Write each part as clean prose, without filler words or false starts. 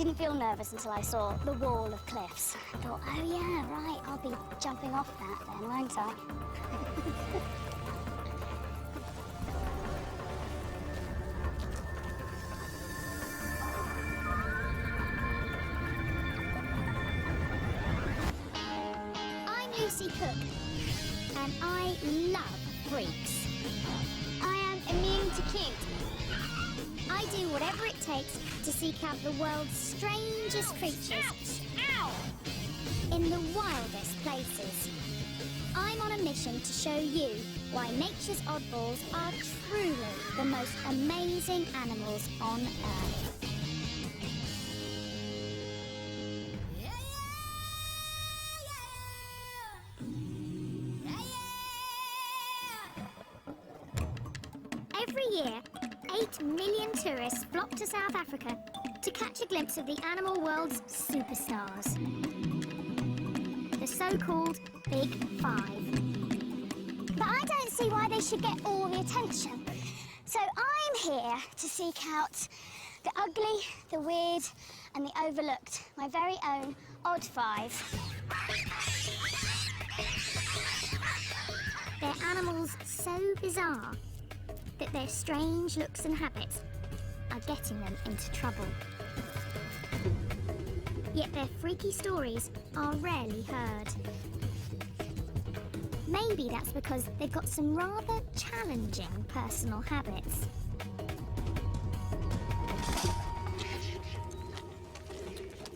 didn't feel nervous until I saw the wall of cliffs. I thought, oh yeah, right, I'll be jumping off that then, won't I? Cook, and I love freaks. I am immune to cute. I do whatever it takes to seek out the world's strangest creatures. Ow! In the wildest places. I'm on a mission to show you why nature's oddballs are truly the most amazing animals on Earth. Every year, 8 million tourists flock to South Africa to catch a glimpse of the animal world's superstars. The so-called Big Five. But I don't see why they should get all the attention. So I'm here to seek out the ugly, the weird, and the overlooked. My very own Odd Five. They're animals so bizarre that their strange looks and habits are getting them into trouble. Yet their freaky stories are rarely heard. Maybe that's because they've got some rather challenging personal habits.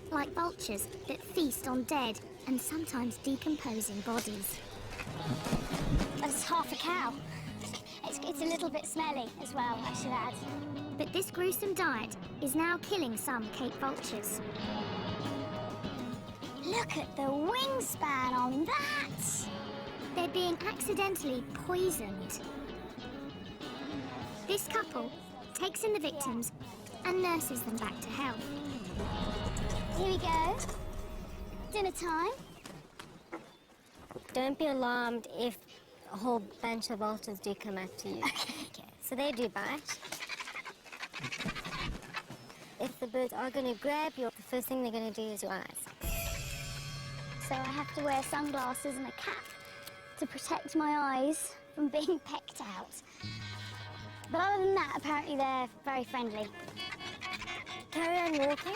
Like vultures that feast on dead and sometimes decomposing bodies. That's half a cow. It's a little bit smelly as well, I should add. But this gruesome diet is now killing some Cape vultures. Look at the wingspan on that! They're being accidentally poisoned. This couple takes in the victims and nurses them back to health. Here we go. Dinner time. Don't be alarmed if a whole bunch of vultures do come up to you. Okay. So they do bite. If the birds are going to grab you, the first thing they're going to do is your eyes. So I have to wear sunglasses and a cap to protect my eyes from being pecked out. But other than that, apparently they're very friendly. Carry on walking.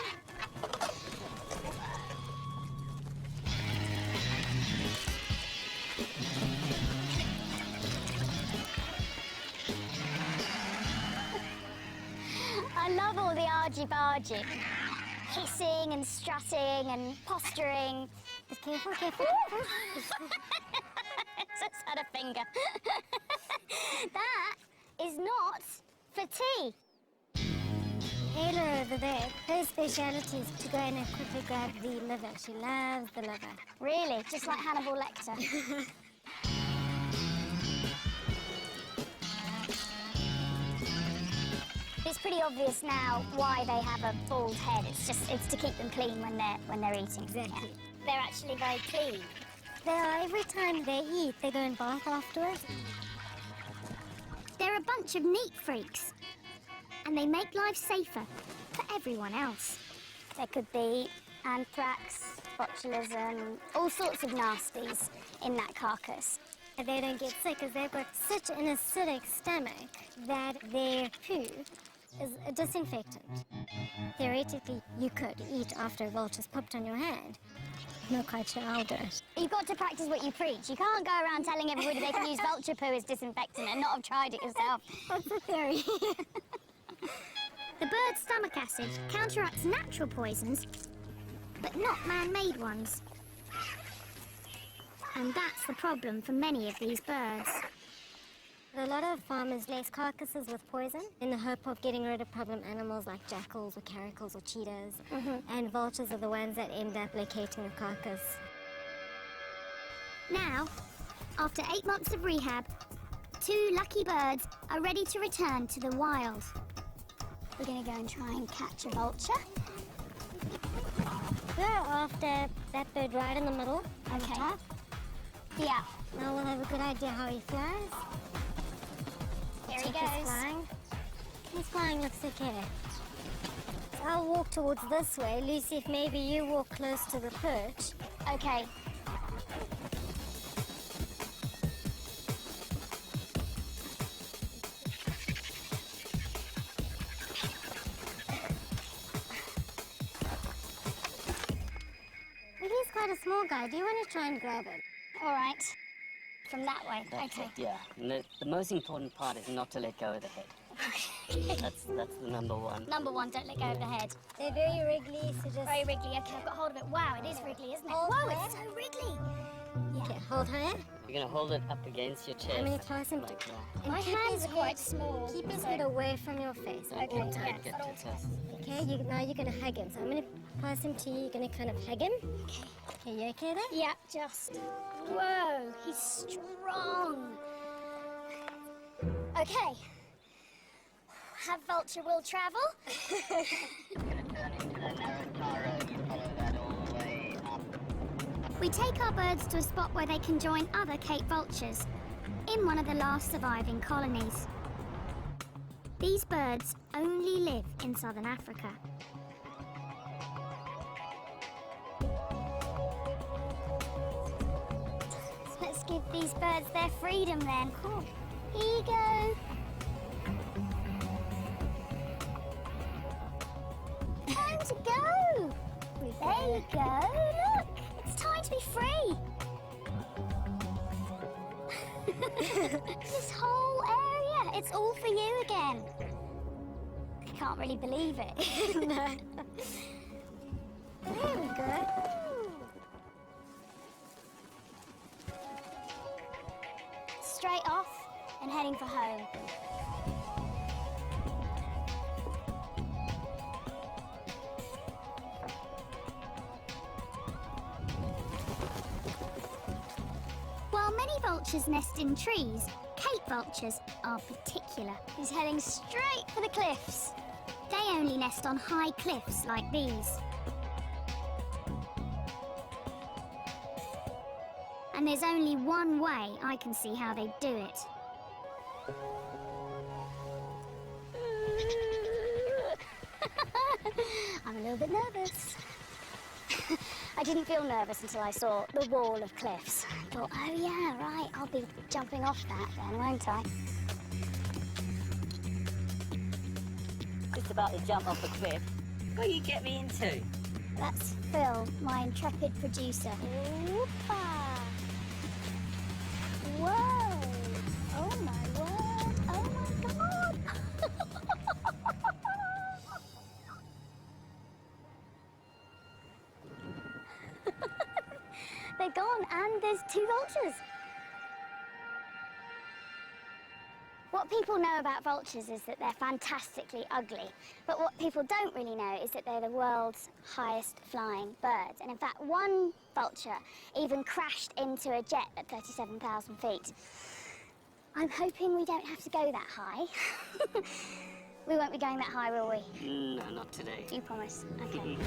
I love all the argy-bargy. Hissing and strutting and posturing. Just careful, careful. Just had a finger. That is not for tea. Ayla over there, her speciality is to go in and quickly grab the liver. She loves the liver. Really? Just like Hannibal Lecter? It's pretty obvious now why they have a bald head. It's to keep them clean when they're eating. Exactly. Yeah. They're actually very clean. They are. Every time they eat, they go and bath afterwards. They're a bunch of neat freaks, and they make life safer for everyone else. There could be anthrax, botulism, all sorts of nasties in that carcass. They don't get sick because they've got such an acidic stomach that their poo is a disinfectant. Theoretically, you could eat after a vulture's popped on your hand. Not quite sure I'll do it. You've got to practice what you preach. You can't go around telling everybody they can use vulture poo as disinfectant and not have tried it yourself. That's a theory. The bird's stomach acid counteracts natural poisons, but not man-made ones. And that's the problem for many of these birds. A lot of farmers lace carcasses with poison in the hope of getting rid of problem animals like jackals or caracals or cheetahs. And vultures are the ones that end up locating the carcass. Now, after 8 months of rehab, 2 lucky birds are ready to return to the wild. We're going to go and try and catch a vulture. Go after that bird right in the middle. Okay. Yeah. Now we'll have a good idea how he flies. Here he He's goes. flying. He's flying, looks okay. I'll walk towards this way. Lucy, if maybe you walk close to the perch. Okay. Well, he's quite a small guy. Do you want to try and grab him? All right. From that way. That's okay. it, yeah. And the most important part is not to let go of the head. That's the number one. Number one, don't let go of the head. They're very wriggly, so just... Very wriggly. Okay, I've got hold of it. Wow, it is wriggly, isn't it? Hold Whoa, her. it's so wriggly. Yeah. Okay, hold her. You're gonna hold it up against your chest. I'm gonna close him. Like that. And My keep hand's his quite head- small. Keep his so- head away from your face at Okay, all yeah. times. Get to chest. Okay, now you're gonna hug him. So I'm gonna pass him to you. You're gonna kind of hug him. Okay, you okay there? Yeah, just. Whoa, he's strong. Okay. Have vulture will travel. We take our birds to a spot where they can join other Cape vultures in one of the last surviving colonies. These birds only live in southern Africa. Let's give these birds their freedom then. Cool. Here you go. Time to go. There you go. Look, it's time to be free. This whole area, it's all for you again. I can't really believe it. No. There we go. Straight off and heading for home. While many vultures nest in trees, Cape vultures are particular. He's heading straight for the cliffs. They only nest on high cliffs like these. And there's only one way I can see how they do it. I'm a little bit nervous. I didn't feel nervous until I saw the wall of cliffs. I thought, oh yeah, right, I'll be jumping off that then, won't I? Just about to jump off a cliff. What you get me into? That's Phil, my intrepid producer. Whoopah! Whoa! Oh my word! Oh my god! They're gone, and there's two vultures. What people know about vultures is that they're fantastically ugly, but what people don't really know is that they're the world's highest flying birds. And in fact, one vulture even crashed into a jet at 37,000 feet. I'm hoping we don't have to go that high. We won't be going that high, will we? No, not today. You promise? Okay.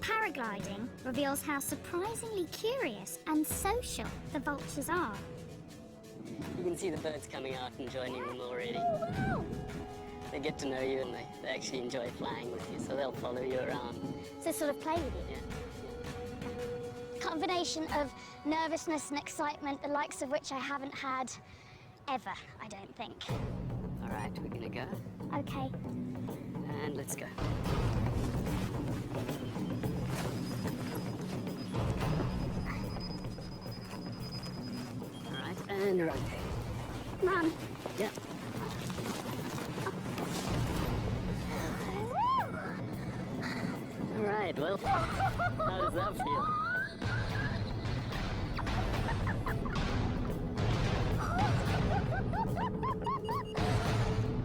Paragliding reveals how surprisingly curious and social the vultures are. You can see the birds coming out and joining them already. Oh, wow! They get to know you and they actually enjoy flying with you, so they'll follow you around. So sort of play with you. Yeah. Combination of nervousness and excitement, the likes of which I haven't had ever, I don't think. All right, we're gonna go, Okay. and let's go. All right, and rotate. Come on. Yeah. All right, well, how does that feel?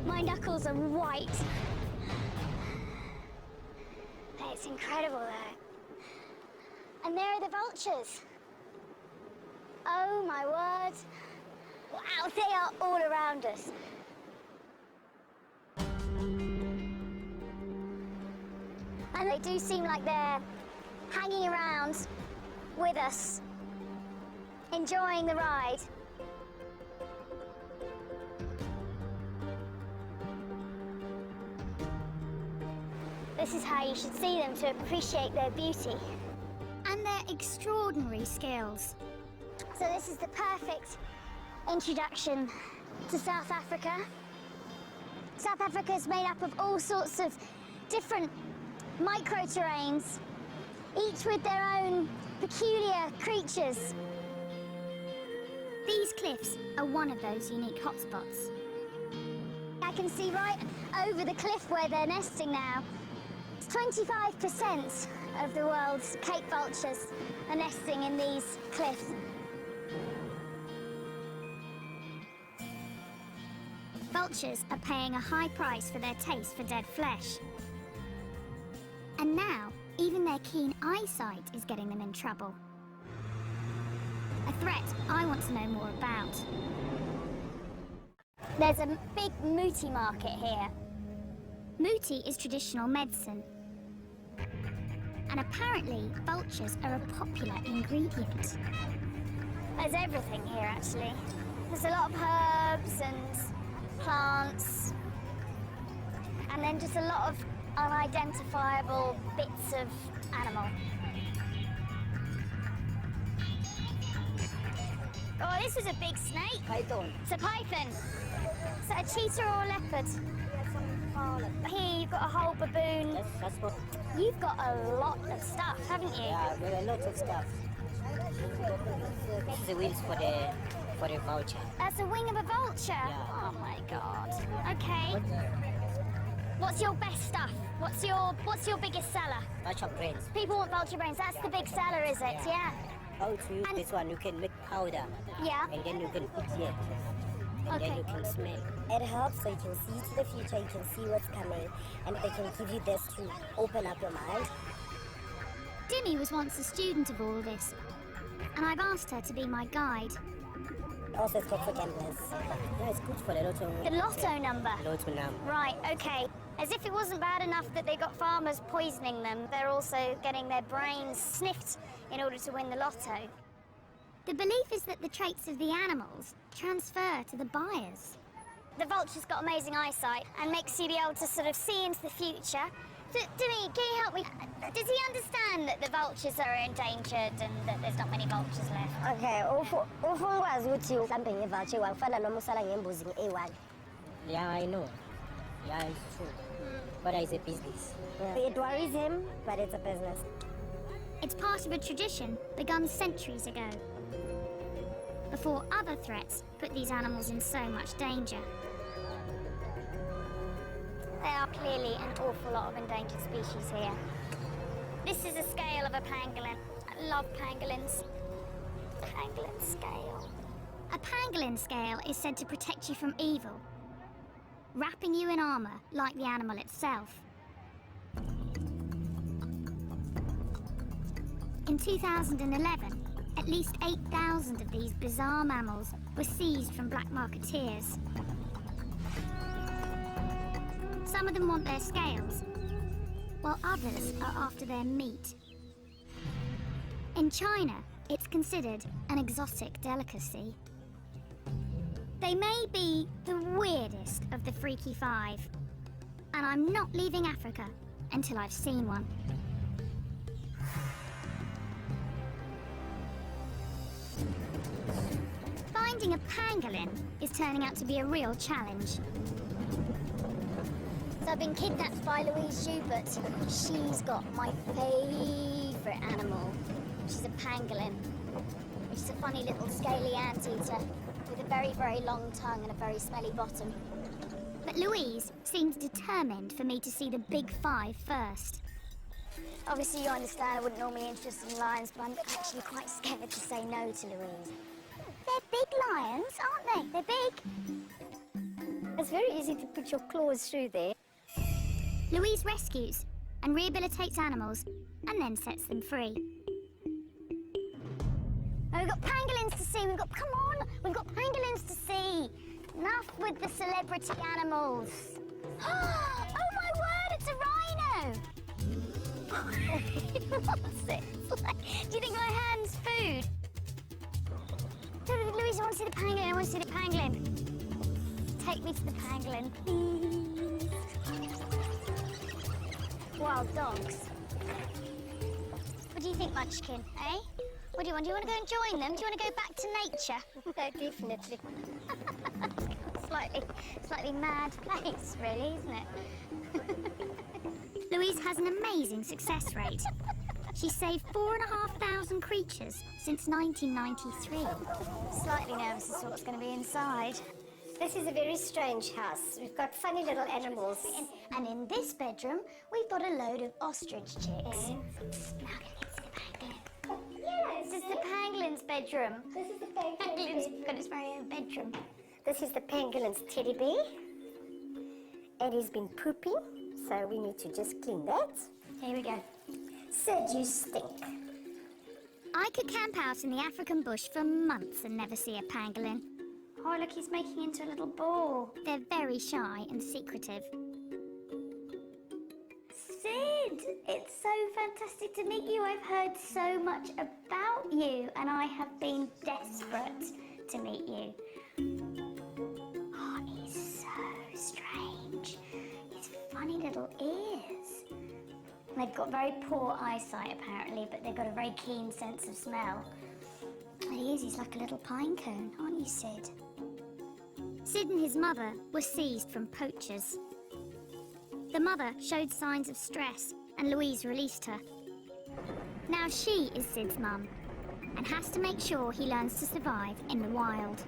My knuckles are white. It's incredible though. And there are the vultures. Oh my word. Wow, they are all around us. And they do seem like they're hanging around with us, enjoying the ride. This is how you should see them to appreciate their beauty. And their extraordinary skills. So this is the perfect introduction to South Africa. South Africa is made up of all sorts of different micro-terrains, each with their own peculiar creatures. These cliffs are one of those unique hotspots. I can see right over the cliff where they're nesting now. 25% of the world's Cape vultures are nesting in these cliffs. Vultures are paying a high price for their taste for dead flesh. And now, even their keen eyesight is getting them in trouble. A threat I want to know more about. There's a big muti market here. Muti is traditional medicine. And apparently, vultures are a popular ingredient. There's everything here, actually. There's a lot of herbs and plants, and then just a lot of unidentifiable bits of animal. Oh, this is a big snake. Python. It's a python. Is that a cheetah or a leopard? Here you've got a whole baboon. That's what. You've got a lot of stuff, haven't you? Yeah, there are lots of stuff. This is the wheels for the vulture. That's the wing of a vulture. Yeah. Oh my god. Okay. What's your best stuff? What's your biggest seller? Vulture brains. People want vulture brains. That's the big seller, is it? Yeah. How to use And- this one? You can make powder, Yeah. and then you can put it, and Okay. then you can smell. It helps so you can see to the future, you can see what's coming, and they can give you this to open up your mind. Dimmy was once a student of all this, and I've asked her to be my guide. Also, it's good for gamblers. Yeah, it's good for the lotto. The lotto number. Lotto number. Right, okay. As if it wasn't bad enough that they got farmers poisoning them, they're also getting their brains sniffed in order to win the lotto. The belief is that the traits of the animals transfer to the buyers. The vulture's got amazing eyesight and makes you be able to sort of see into the future. Dimmy, can you help me? Does he understand that the vultures are endangered and that there's not many vultures left? Okay, ufungwazi ukuthi mhlambe ngevoucher wakufana noma usala ngembuzini eyi-1. Yeah, I know. Yeah, it's true. But it's a business. It worries him, but it's a business. It's part of a tradition begun centuries ago, before other threats put these animals in so much danger. There are clearly an awful lot of endangered species here. This is a scale of a pangolin. I love pangolins. Pangolin scale. A pangolin scale is said to protect you from evil, wrapping you in armor like the animal itself. In 2011, at least 8,000 of these bizarre mammals were seized from black marketeers. Some of them want their scales, while others are after their meat. In China, it's considered an exotic delicacy. They may be the weirdest of the Freaky Five, and I'm not leaving Africa until I've seen one. Finding a pangolin is turning out to be a real challenge. So I've been kidnapped by Louise Joubert. She's got my favourite animal. She's a pangolin. She's a funny little scaly anteater with a very, very long tongue and a very smelly bottom. But Louise seems determined for me to see the big five first. Obviously, you understand I wouldn't normally be interested in lions, but I'm actually quite scared to say no to Louise. They're big lions, aren't they? They're big. It's very easy to put your claws through there. Louise rescues and rehabilitates animals and then sets them free. Oh, we've got pangolins to see. Come on, we've got pangolins to see. Enough with the celebrity animals. Oh my word, it's a rhino. What's it? Do you think my hand's food? Louise, I want to see the pangolin. I want to see the pangolin. Take me to the pangolin, please. wild dogs. What do you think, Munchkin, eh? What do you want? Do you want to go and join them? Do you want to go back to nature? No, definitely. Slightly mad place, really, isn't it? Louise has an amazing success rate. She's saved 4,500 creatures since 1993. Slightly nervous as to what's going to be inside. This is a very strange house. We've got funny little animals. And in this bedroom, we've got a load of ostrich chicks. Now let's see the pangolin. Yes, This is the pangolin's bedroom. this is the penguin's Pangolin's bedroom. got its very own bedroom. This is the penguin's teddy bear. And he's been pooping, so we need to just clean that. Here we go. Sid, you stink. I could camp out in the African bush for months and never see a pangolin. Oh, look, he's making into a little ball. They're very shy and secretive. Sid, it's so fantastic to meet you. I've heard so much about you, and I have been desperate to meet you. Oh, he's so strange. His funny little ears. They've got very poor eyesight, apparently, but they've got a very keen sense of smell. And he's like a little pine cone, aren't you, Sid? Sid and his mother were seized from poachers. The mother showed signs of stress, and Louise released her. Now she is Sid's mum, and has to make sure he learns to survive in the wild.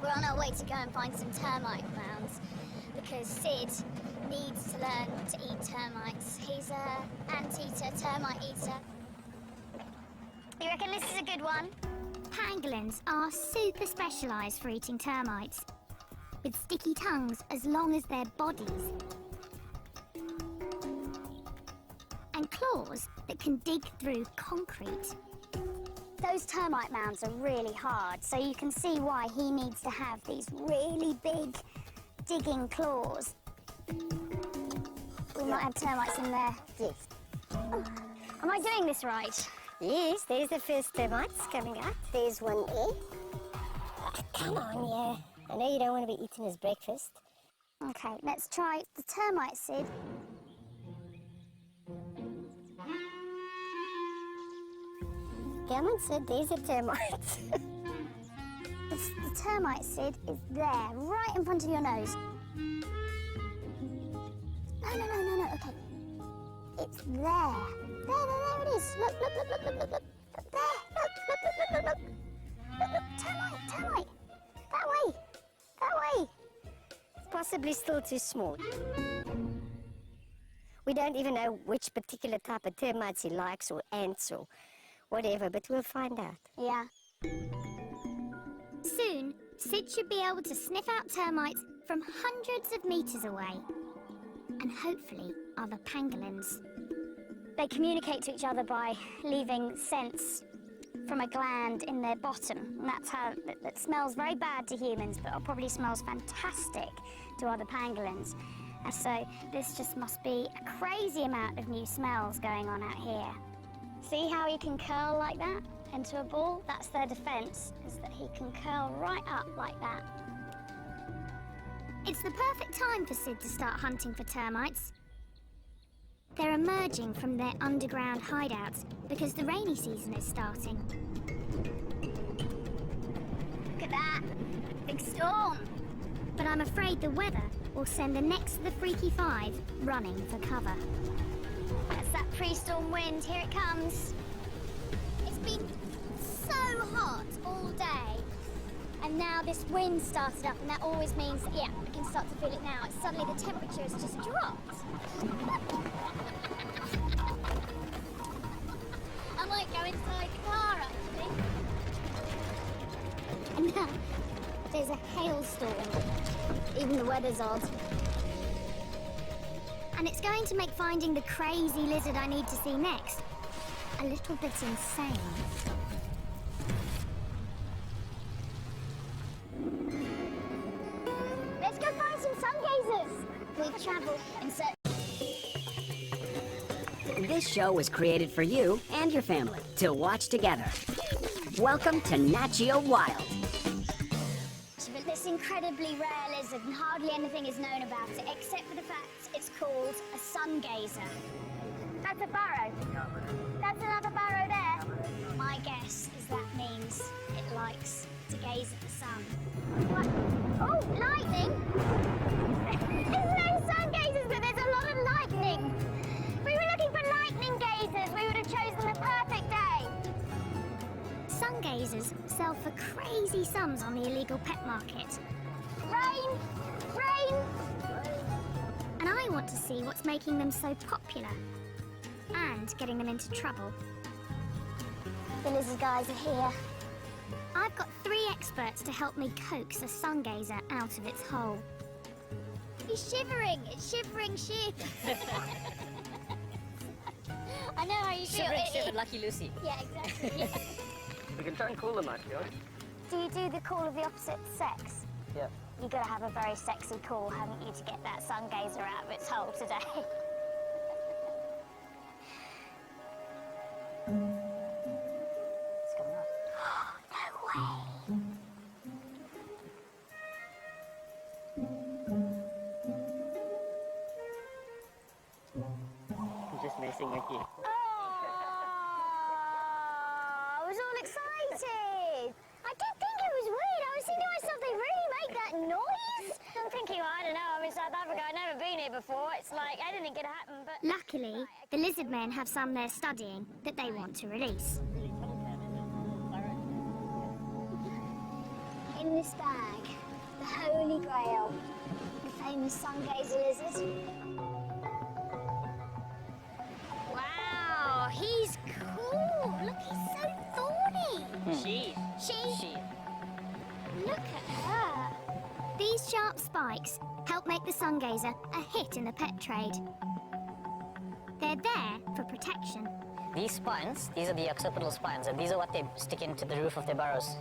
We're on our way to go and find some termite mounds, because Sid needs to learn to eat termites. He's an anteater, termite eater. You reckon this is a good one? Pangolins are super specialised for eating termites, with sticky tongues as long as their bodies, and claws that can dig through concrete. Those termite mounds are really hard, so you can see why he needs to have these really big digging claws. We might have termites in there. Yes. Oh, am I doing this right? Yes, there's the first termites coming out. There's one there. Oh, come on, yeah. I know you don't want to be eating his breakfast. Okay, let's try the termite, Sid. Come on, Sid, there's a termite. The termite, Sid, is there, right in front of your nose. No, okay. It's there. There it is. Look. There, look. Termite. That way. Possibly still too small. We don't even know which particular type of termites he likes, or ants, or whatever, but we'll find out. Yeah. Soon, Sid should be able to sniff out termites from hundreds of meters away. And hopefully other pangolins. They communicate to each other by leaving scents from a gland in their bottom. And that's how that smells very bad to humans, but it probably smells fantastic to other pangolins. And so this just must be a crazy amount of new smells going on out here. See how he can curl like that into a ball? That's their defense, is that he can curl right up like that. It's the perfect time for Sid to start hunting for termites. They're emerging from their underground hideouts because the rainy season is starting. Look at that! Big storm! But I'm afraid the weather will send the next of the Freaky Five running for cover. That's that pre-storm wind, here it comes. It's been so hot all day. And now this wind started up, and that always means, yeah, I can start to feel it now. Suddenly the temperature has just dropped. I might go inside the car, actually. And now there's a hailstorm. Even the weather's odd. And it's going to make finding the crazy lizard I need to see next a little bit insane. Let's go find some sun gazers. We've travelled in search. This show was created for you and your family to watch together. Welcome to Nat Geo Wild. This incredibly rare lizard and hardly anything is known about it, except for the fact it's called a sun gazer. That's a burrow. That's another burrow there. My guess is that means it likes to gaze at the sun. What? Oh, lightning! There's no sun gazers, but there's a lot of lightning. If we were looking for lightning gazers, we would have chosen the perfect day. Sun gazers sell for crazy sums on the illegal pet market. Rain! Rain! And I want to see what's making them so popular and getting them into trouble. The lizard guys are here. I've got 3 experts to help me coax a sun gazer out of its hole. He's shivering! It's shivering sheep! I know how you feel. Shivered Lucky Lucy. Yeah, exactly. We can try and cool them, I feel. Do you do the call of the opposite sex? Yeah. You've got to have a very sexy call, haven't you, to get that sun gazer out of its hole today? What's going on? No way! I'm just messing with you. Oh, I was all excited. I did think it was weird. I was thinking to myself, they really make that noise? I'm thinking, well, I don't know, I'm in South Africa, I've never been here before. It's like anything could happen, but... Luckily, the lizard men have some they're studying that they want to release. In this bag, the Holy Grail, the famous sun gazer lizard. Wow, he's cool. Look, he's so thorny. She. Look at her. These sharp spikes help make the sun gazer a hit in the pet trade. They're there for protection. These spines, these are the occipital spines, and these are what they stick into the roof of their burrows,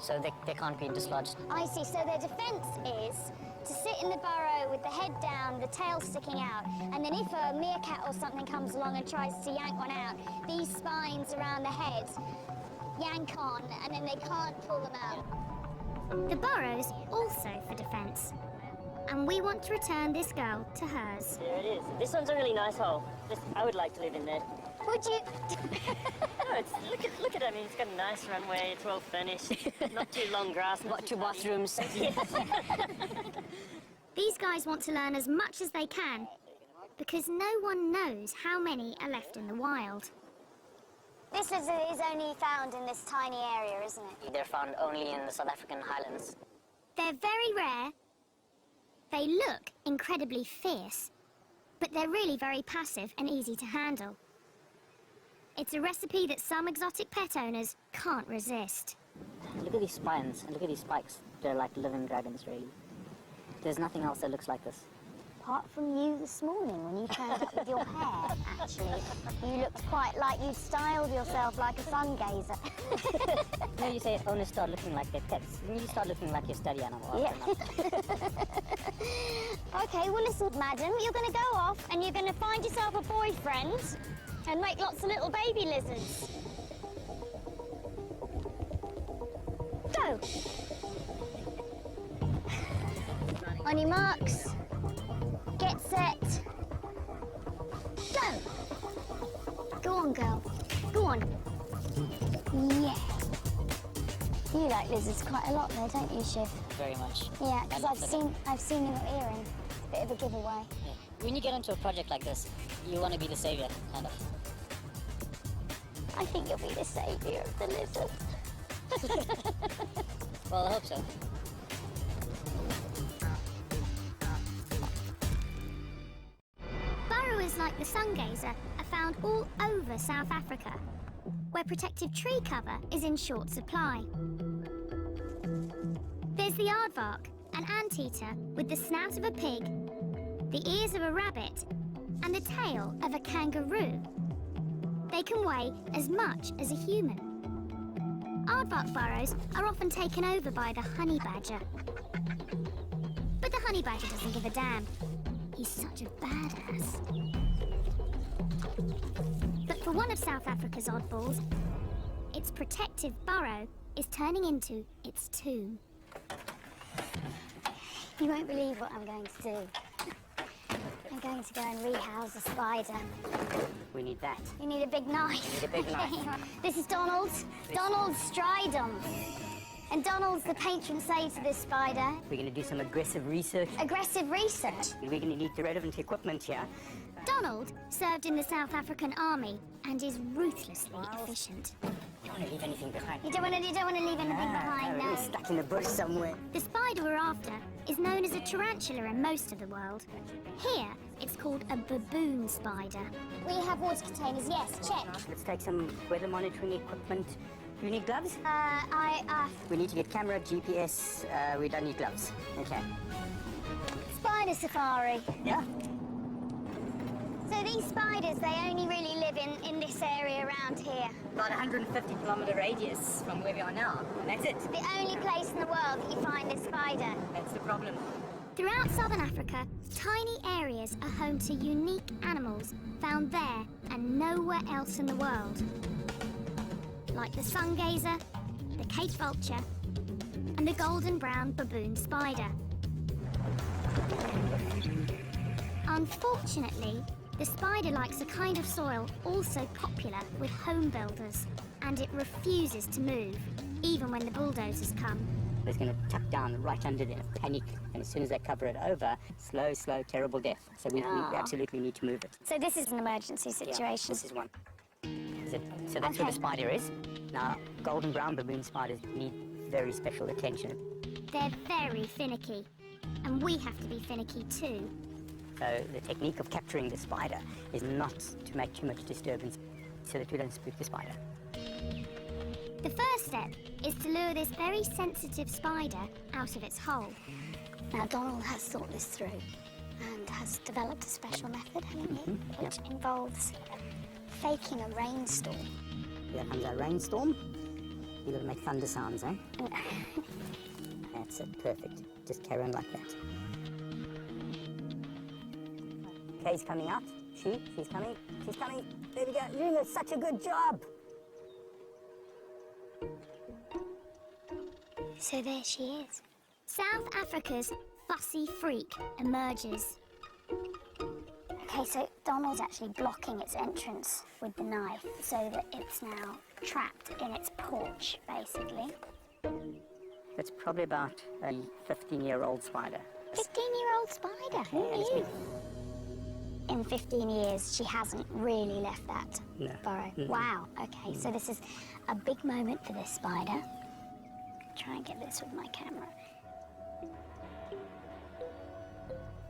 so they can't be dislodged. I see, so their defense is to sit in the burrow with the head down, the tail sticking out, and then if a meerkat or something comes along and tries to yank one out, these spines around the head yank on, and then they can't pull them out. The burrow's also for defense, and we want to return this girl to hers. There it is. This one's a really nice hole. I would like to live in there. Would you? No, look at it. I mean, it's got a nice runway. It's well furnished. Not too long grass. What, 2 bathrooms? These guys want to learn as much as they can, because no one knows how many are left in the wild. This lizard is only found in this tiny area, isn't it? They're found only in the South African highlands. They're very rare. They look incredibly fierce, but they're really very passive and easy to handle. It's a recipe that some exotic pet owners can't resist. Look at these spines and look at these spikes. They're like living dragons, really. There's nothing else that looks like this. Apart from you this morning when you turned up with your hair, actually. You looked quite like you'd styled yourself like a sun gazer. You know, you say owners start looking like their pets. Then you start looking like your study animal. Yeah. Okay, well listen, madam, you're going to go off and you're going to find yourself a boyfriend and make lots of little baby lizards. Go! On your marks, get set, go! Go on, girl. Go on. Yeah. You like lizards quite a lot though, don't you, Shiv? Very much. Yeah, because I've seen your earring. Bit of a giveaway. Yeah. When you get into a project like this, you want to be the savior, kind of. I think you'll be the saviour of the lizard. Well, I hope so. Burrowers like the sun gazer are found all over South Africa, where protective tree cover is in short supply. There's the aardvark, an anteater with the snout of a pig, the ears of a rabbit, and the tail of a kangaroo. They can weigh as much as a human. Aardvark burrows are often taken over by the honey badger. But the honey badger doesn't give a damn. He's such a badass. But for one of South Africa's oddballs, its protective burrow is turning into its tomb. You won't believe what I'm going to do. I'm going to go and rehouse a spider. We need that. You need a big knife. We need a big knife. This is Donald. Donald Stridham. And Donald's the patron saint of this spider. We're going to do some aggressive research. Aggressive research. We're going to need the relevant equipment here. Donald served in the South African Army and is ruthlessly efficient. You don't want to leave anything behind. You don't want to leave anything behind, no. It's stuck in the bush somewhere. The spider we're after is known as a tarantula in most of the world. Here, it's called a baboon spider. We have water containers, yes, check. Let's take some weather monitoring equipment. Do you need gloves? We We need to get camera, GPS. We don't need gloves. Okay. spider safari. Yeah. So these spiders, they only really live in this area around here. About 150-kilometer radius from where we are now. And that's it. The only place in the world that you find this spider. That's the problem. Throughout southern Africa, tiny areas are home to unique animals found there and nowhere else in the world. Like the sun gazer, the Cape vulture, and the golden brown baboon spider. Unfortunately, the spider likes a kind of soil also popular with home builders, and it refuses to move, even when the bulldozers come. It's going to tuck down right under there, panic, and as soon as they cover it over, slow, terrible death. So we absolutely need to move it. So this is an emergency situation. Yeah, this is one. So that's where the spider is. Now, golden brown baboon spiders need very special attention. They're very finicky, and we have to be finicky too. So the technique of capturing the spider is not to make too much disturbance so that we don't spook the spider. The first step is to lure this very sensitive spider out of its hole. Now, Donald has thought this through and has developed a special method, hasn't he? Which involves faking a rainstorm. Here comes our rainstorm. You've got to make thunder sounds, eh? That's it, perfect. Just carry on like that. Kay's coming out. She's coming. She's coming. There we go. You're doing such a good job. So there she is. South Africa's fussy freak emerges. Okay, so Donald's actually blocking its entrance with the knife so that it's now trapped in its porch, basically. That's probably about a 15-year-old spider. 15-year-old spider, who knew? In 15 years, she hasn't really left that burrow. Wow, okay, so this is a big moment for this spider. Try and get this with my camera.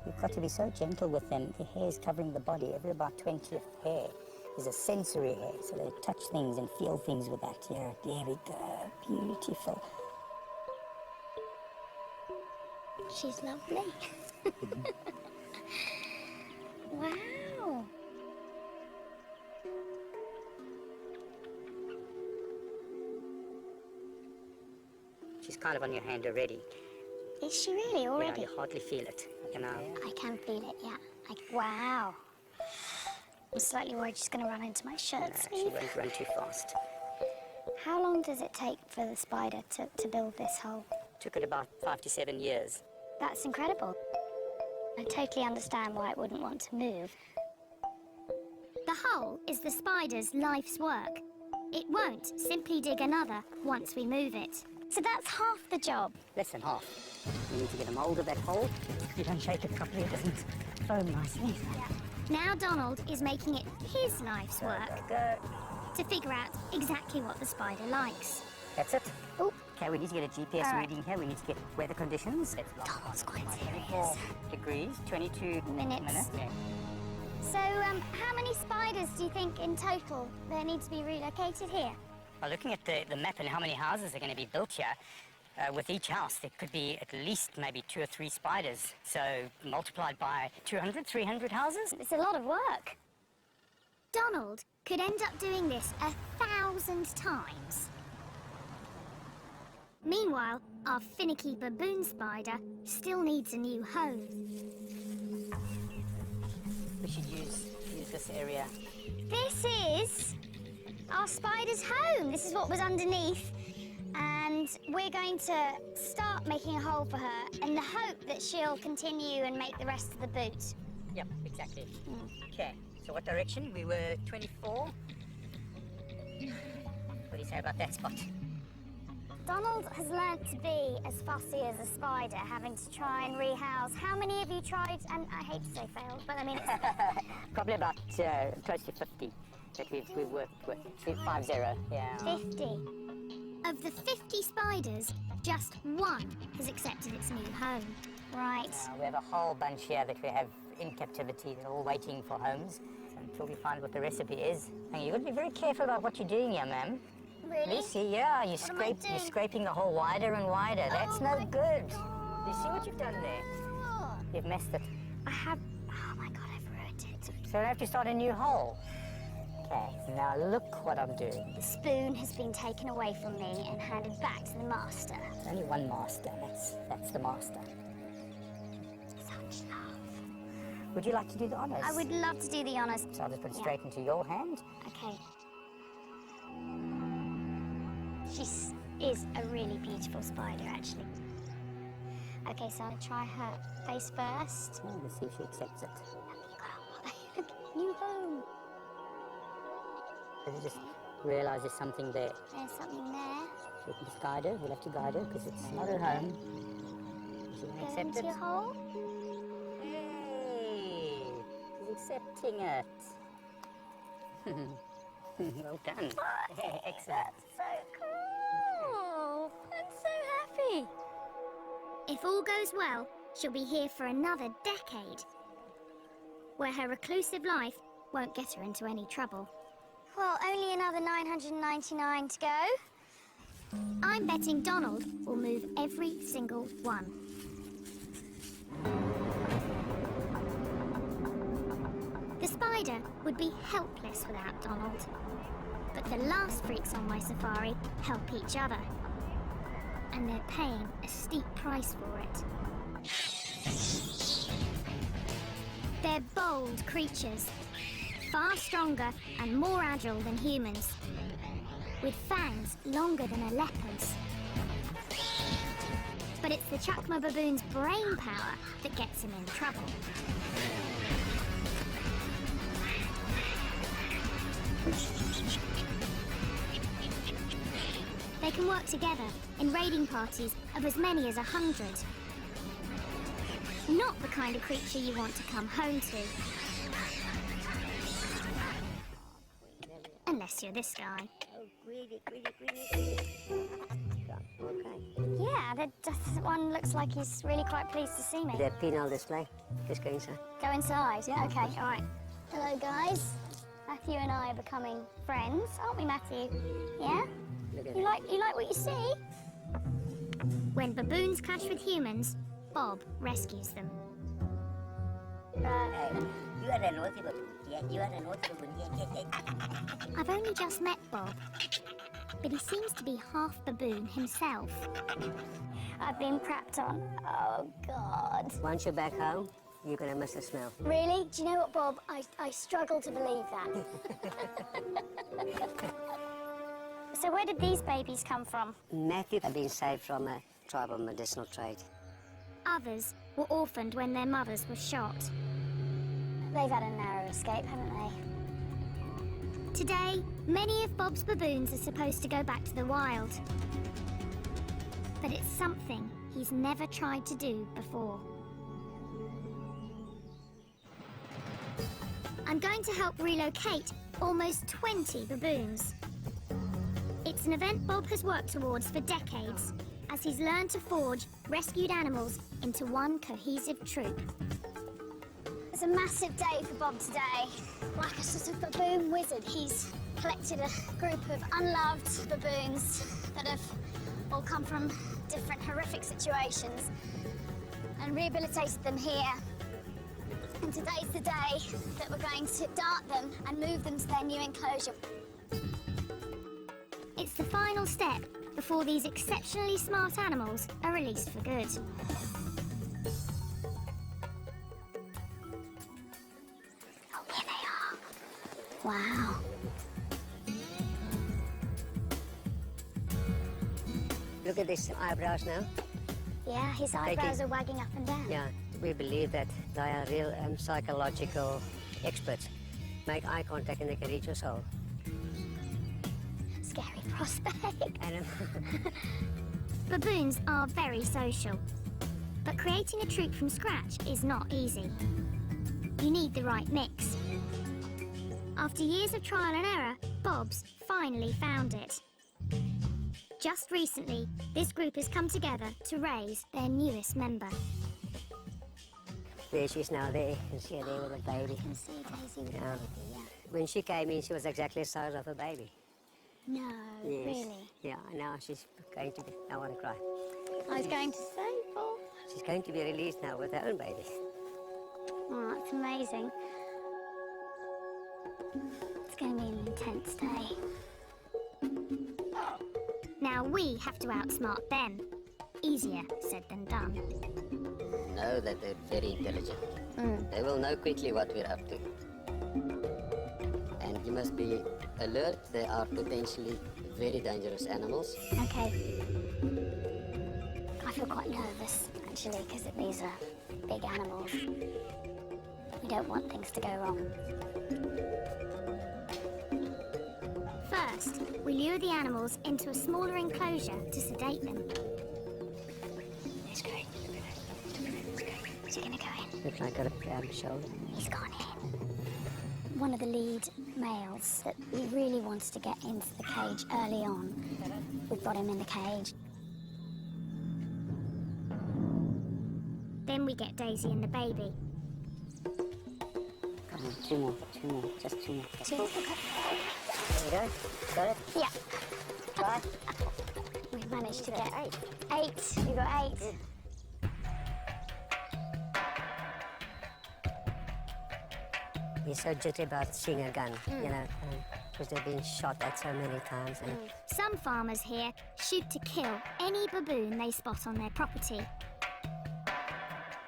You've got to be so gentle with them. The hair is covering the body. Every about 20th hair is a sensory hair, so they touch things and feel things with that hair. There we go. Beautiful. She's lovely. Wow. She's kind of on your hand already. Is she really already? Yeah, you hardly feel it. You know. I can feel it, yeah. Wow. I'm slightly worried she's going to run into my shirt No, she sleeve. won't run too fast. How long does it take for the spider to build this hole? Took it about 5 to 7 years. That's incredible. I totally understand why it wouldn't want to move. The hole is the spider's life's work. It won't simply dig another once we move it. So that's half the job. Less than half. You need to get a mold of that hole. If you don't shake it properly, it doesn't foam nicely. Now Donald is making it his life's work Go. to figure out exactly what the spider likes. That's it. Oh, Okay, we need to get a GPS All right. reading here. We need to get weather conditions. Donald's quite serious. Degrees, 22 Minutes. Yeah. So, how many spiders do you think in total there need to be relocated here? Well, looking at the map and how many houses are going to be built here, with each house there could be at least maybe 2 or 3 spiders. So multiplied by 200, 300 houses. It's a lot of work. Donald could end up doing this 1,000 times. Meanwhile, our finicky baboon spider still needs a new home. We should use this area. This is our spider's home. This is what was underneath. And And we're going to start making a hole for her in the hope that she'll continue and make the rest of the boot. Yep, exactly. Okay, so what direction? We were 24. What do you say about that spot? Donald has learnt to be as fussy as a spider, having to try and rehouse. How many have you tried? And I hate to say failed, but I mean it's... Probably about close to 50 that we've worked with. 50, yeah. 50. Of the 50 spiders, just one has accepted its new home. Right. We have a whole bunch here that we have in captivity. They're all waiting for homes until we find what the recipe is. And you've got to be very careful about what you're doing here, ma'am. Really? Lucy, yeah, you're doing? scraping the hole wider and wider. That's no good. You see what you've done there? Oh, You've messed it. I have... Oh my God, I've ruined it. So I have to start a new hole. Okay, now look what I'm doing. The spoon has been taken away from me and handed back to the master. There's only one master. That's the master. Such love. Would you like to do the honors? I would love to do the honours. So I'll just put it straight into your hand. Okay. She is a really beautiful spider, actually. Okay, so I'll try her face first. Oh, let's see if she accepts it. New home. Does it just realise there's something there? There's something there. So we can just guide her. We'll have to guide her because it's not her home. Is she going to Go accept into it? your hole. Hey, she's accepting it. Well done. Excellent. So cool. I'm so happy. If all goes well, she'll be here for another decade, where her reclusive life won't get her into any trouble. Well, only another 999 to go. I'm betting Donald will move every single one. The spider would be helpless without Donald. But the last freaks on my safari help each other. And they're paying a steep price for it. They're bold creatures, far stronger and more agile than humans, with fangs longer than a leopard's. But it's the Chukma baboon's brain power that gets him in trouble. They can work together in raiding parties of as many as 100. Not the kind of creature you want to come home to. Unless you're this guy. Yeah, this one looks like he's really quite pleased to see me. The penal display. Just go inside. Go inside? Yeah. Okay, all right. Hello, guys. Matthew and I are becoming friends, aren't we, Matthew? Yeah? You like what you see? When baboons clash with humans, Bob rescues them. You are a naughty baboon. Yeah, you are a naughty baboon. Yeah. I've only just met Bob, but he seems to be half baboon himself. I've been prepped on. Oh, God. Once you're back home, you're gonna miss the smell. Really? Do you know what, Bob? I struggle to believe that. So where did these babies come from? Matthew had been saved from a tribal medicinal trade. Others were orphaned when their mothers were shot. They've had a narrow escape, haven't they? Today, many of Bob's baboons are supposed to go back to the wild. But it's something he's never tried to do before. I'm going to help relocate almost 20 baboons. It's an event Bob has worked towards for decades, as he's learned to forge rescued animals into one cohesive troop. It's a massive day for Bob today. Like a sort of baboon wizard, he's collected a group of unloved baboons that have all come from different horrific situations and rehabilitated them here. And today's the day that we're going to dart them and move them to their new enclosure. It's the final step before these exceptionally smart animals are released for good. Oh, here they are. Wow. Look at these eyebrows now. Yeah, his eyebrows are wagging up and down. Yeah, we believe that they are real psychological experts. Make eye contact and they can read your soul. Scary prospect. And Baboons are very social, but creating a troop from scratch is not easy. You need the right mix. After years of trial and error, Bob's finally found it. Just recently, this group has come together to raise their newest member. there she is now there. You can see her there with a baby. You can see Daisy with Yeah. the baby, yeah. When she came in, she was exactly the size of a baby. No, Yes. really. Yeah, now she's going to be, I want to cry. I was going to say, Paul. She's going to be released now with her own baby. Oh, that's amazing. It's going to be an intense day. Now we have to outsmart them. Easier said than done. Know that they're very intelligent. They will know quickly what we're up to. And you must be alert. They are potentially very dangerous animals. Okay. I feel quite nervous, actually, because these are big animals. We don't want things to go wrong. First, we lure the animals into a smaller enclosure to sedate them. It's great. It's great. Is he going to go in? Looks like a shoulder. He's gone in. One of the lead males that we really wanted to get into the cage early on. We've got him in the cage. Then we get Daisy and the baby. Come on, two more, just two more. Two. Okay. There you go. Got it? Yeah. Right. We've managed to get eight. You got 8. He's so jittery about seeing a gun, you know, because they've been shot at so many times. And Some farmers here shoot to kill any baboon they spot on their property.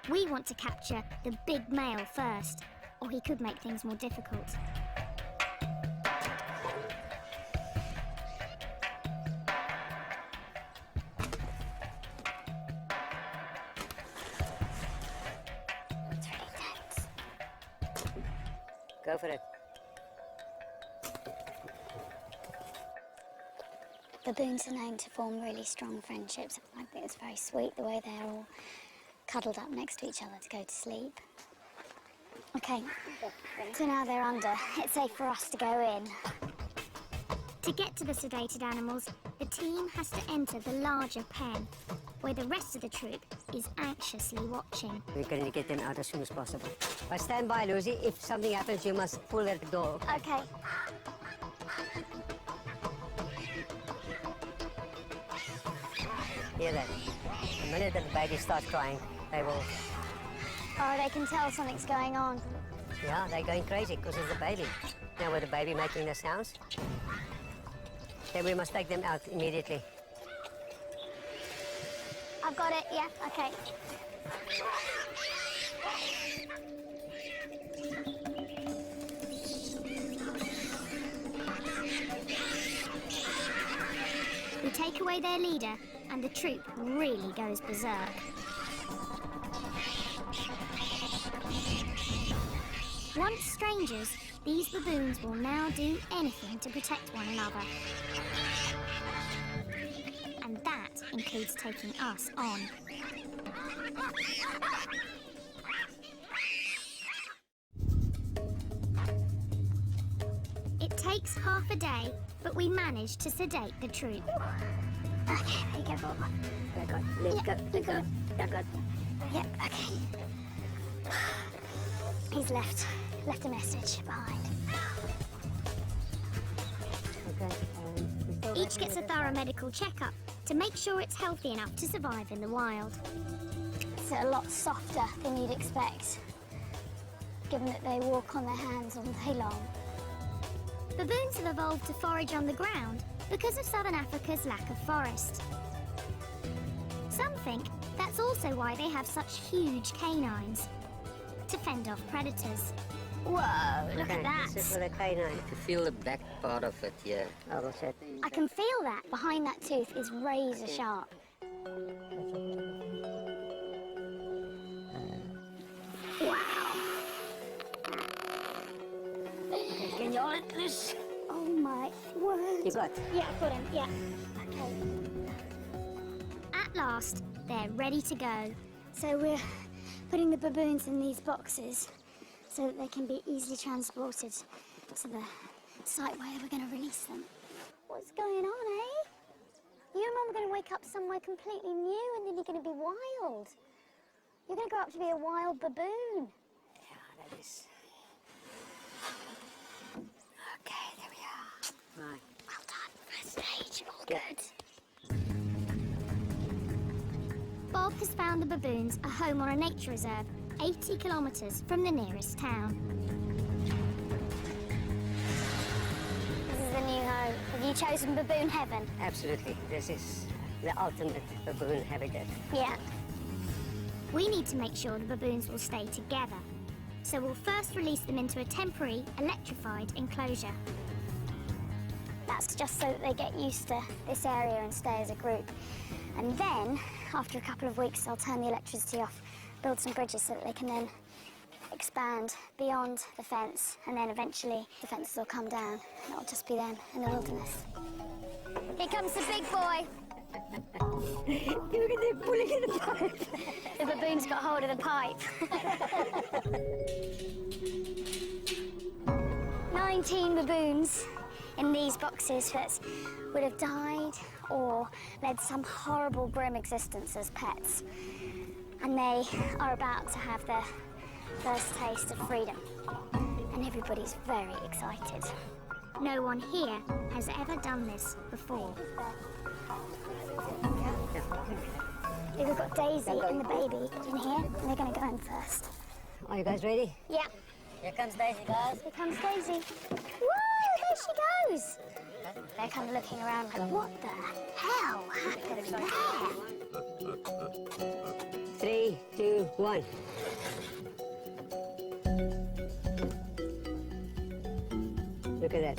We want to capture the big male first, or he could make things more difficult. It's really tense. go for it. Baboons are known to form really strong friendships. I think it's very sweet the way they're all cuddled up next to each other to go to sleep. Okay, so now they're under. It's safe for us to go in. To get to the sedated animals, the team has to enter the larger pen, where the rest of the troop is anxiously watching. We're going to get them out as soon as possible. But stand by, Lucy. If something happens, you must pull at the door. Okay. Hear that? The minute that the baby starts crying, they will, Oh, they can tell something's going on. yeah, they're going crazy because it's the baby. Now with the baby making the sounds, then we must take them out immediately. I've got it, yeah, okay. We take away their leader, and the troop really goes berserk. Once strangers, these baboons will now do anything to protect one another. And that includes taking us on. It takes half a day, but we manage to sedate the troop. Okay, there you go, Bob. Let go. Yep, okay. He's left a message behind. Okay. Each gets a thorough medical checkup to make sure it's healthy enough to survive in the wild. It's a lot softer than you'd expect, given that they walk on their hands all day long. Baboons have evolved to forage on the ground because of southern Africa's lack of forest. Some think that's also why they have such huge canines, to fend off predators. Whoa, look at that. This is for the canine. You feel the back part of it here. I will set. I can feel that. Behind that tooth is razor sharp. Wow. Can you hold this? Oh my word. You got? Yeah, I've got him. Yeah. Okay. At last, they're ready to go. So we're putting the baboons in these boxes so that they can be easily transported to the site where we're going to release them. What's going on, eh? You and Mum are going to wake up somewhere completely new and then you're going to be wild. You're going to grow up to be a wild baboon. Yeah, that is. Okay, there we are. Right. Well done. First stage. All good. Bob has found the baboons a home on a nature reserve 80 kilometres from the nearest town. This is the new home. Have you chosen baboon heaven? Absolutely. This is the ultimate baboon habitat. Yeah. We need to make sure the baboons will stay together. So we'll first release them into a temporary electrified enclosure. That's just so that they get used to this area and stay as a group. And then, after a couple of weeks, I'll turn the electricity off, build some bridges so that they can then expand beyond the fence, and then eventually the fences will come down, and it'll just be them in the wilderness. Here comes the big boy. Look at them pulling in the pipe. The baboon's got hold of the pipe. 19 baboons in these boxes that would have died or led some horrible, grim existence as pets. And they are about to have their first taste of freedom. And everybody's very excited. No one here has ever done this before. We've got Daisy and the baby in here, and they're going to go in first. Are you guys ready? Yeah. Here comes Daisy, guys. Here comes Daisy. Whoa, there she goes. They're kind of looking around like, what the hell happened there? 3, 2, 1. Look at that.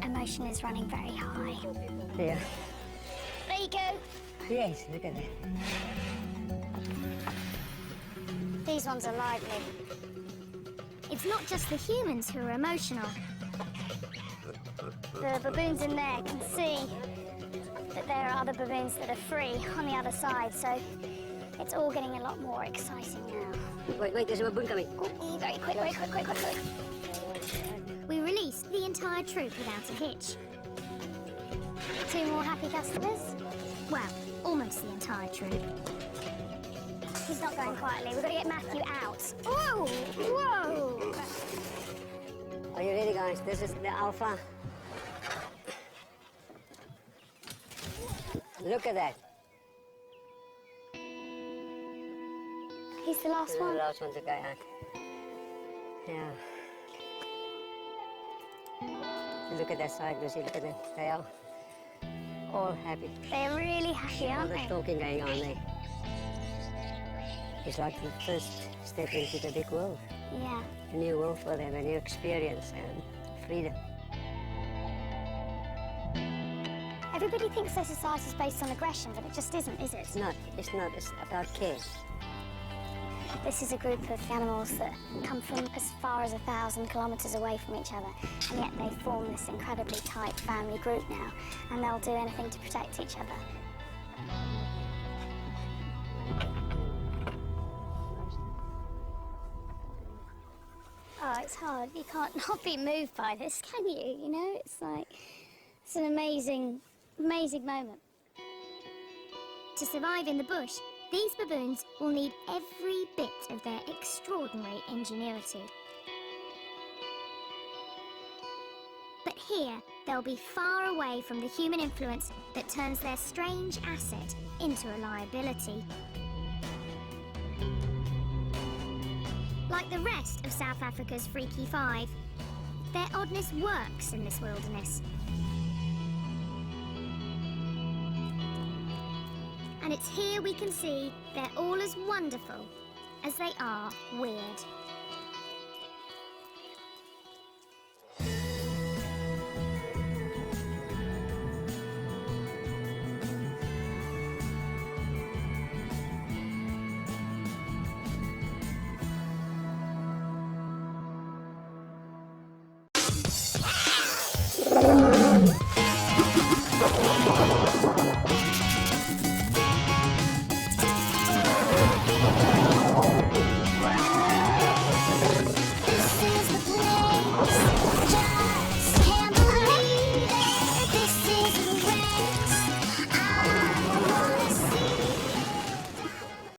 Emotion is running very high. Yeah. There you go. Yes, look at that. These ones are lively. It's not just the humans who are emotional. The baboons in there can see that there are other baboons that are free on the other side, so it's all getting a lot more exciting now. Wait, there's a baboon coming. Ooh, very quick, very quick, quick, quick, quick. We released the entire troop without a hitch. 2 more happy customers. Well, almost the entire troop. He's not going quietly. We've got to get Matthew out. Whoa! Whoa! Are you ready, guys? This is the alpha. Look at that. He's the last This is the one. last one to go out. Yeah. Look at that side, Lucy. Look at that. They are all happy. They're really happy, All aren't the they? talking going on there. It's like the first step into the big world. Yeah. A new world for them, a new experience and freedom. Everybody thinks their society is based on aggression, but it just isn't, is it? It's not. It's about care. This is a group of animals that come from as far as 1,000 kilometres away from each other, and yet they form this incredibly tight family group now, and they'll do anything to protect each other. Oh, it's hard. You can't not be moved by this, can you? You know, it's like, it's an amazing, amazing moment. To survive in the bush, these baboons will need every bit of their extraordinary ingenuity. But here, they'll be far away from the human influence that turns their strange asset into a liability. Like the rest of South Africa's Freaky Five, their oddness works in this wilderness. And it's here we can see they're all as wonderful as they are weird.